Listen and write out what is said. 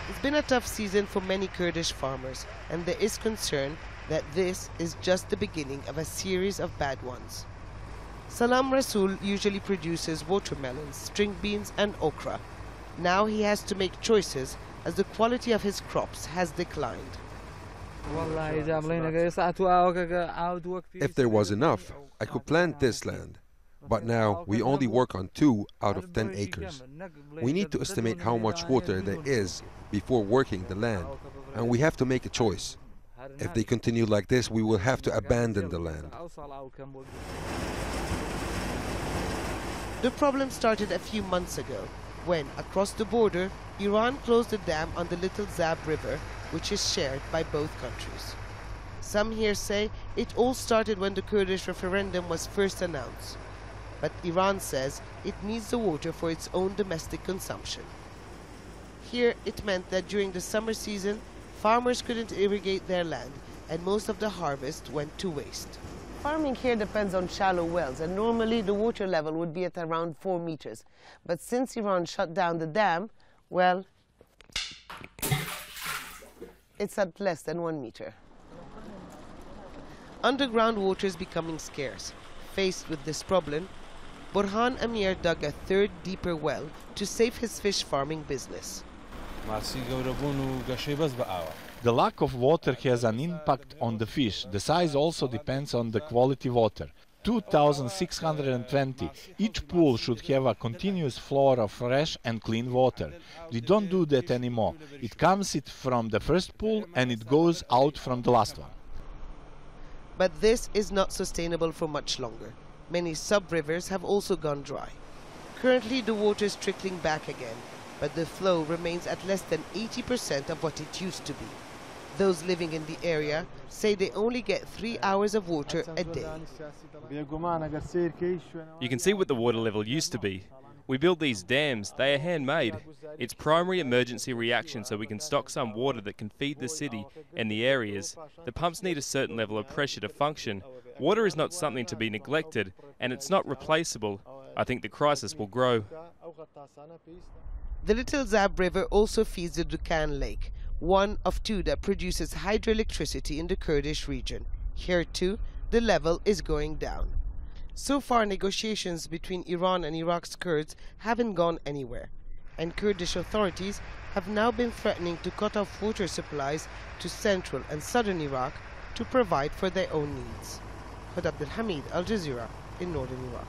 It's been a tough season for many Kurdish farmers, and there is concern that this is just the beginning of a series of bad ones. Salam Rasool usually produces watermelons, string beans and okra. Now he has to make choices as the quality of his crops has declined. If there was enough, I could plant this land. But now we only work on 2 out of 10 acres. We need to estimate how much water there is before working the land, and we have to make a choice. If they continue like this, we will have to abandon the land. The problem started a few months ago when, across the border, Iran closed a dam on the Little Zab River, which is shared by both countries. Some here say it all started when the Kurdish referendum was first announced. But Iran says it needs the water for its own domestic consumption. Here it meant that during the summer season, farmers couldn't irrigate their land and most of the harvest went to waste. Farming here depends on shallow wells, and normally the water level would be at around 4 meters. But since Iran shut down the dam, well, it's at less than 1 meter. Underground water is becoming scarce. Faced with this problem, Burhan Amir dug a third, deeper well to save his fish farming business. The lack of water has an impact on the fish. The size also depends on the quality water. 2,620. Each pool should have a continuous flow of fresh and clean water. We don't do that anymore. It comes from the first pool and it goes out from the last one. But this is not sustainable for much longer. Many sub-rivers have also gone dry. Currently the water is trickling back again, but the flow remains at less than 80% of what it used to be. Those living in the area say they only get 3 hours of water a day. You can see what the water level used to be. We build these dams, they are handmade. It's primary emergency reaction so we can stock some water that can feed the city and the areas. The pumps need a certain level of pressure to function. Water is not something to be neglected, and it's not replaceable. I think the crisis will grow. The Little Zab River also feeds the Dukan Lake, one of 2 that produces hydroelectricity in the Kurdish region. Here too, the level is going down. So far, negotiations between Iran and Iraq's Kurds haven't gone anywhere, and Kurdish authorities have now been threatening to cut off water supplies to central and southern Iraq to provide for their own needs. Hoda Abdel-Hamid, Al Jazeera, in northern Iraq.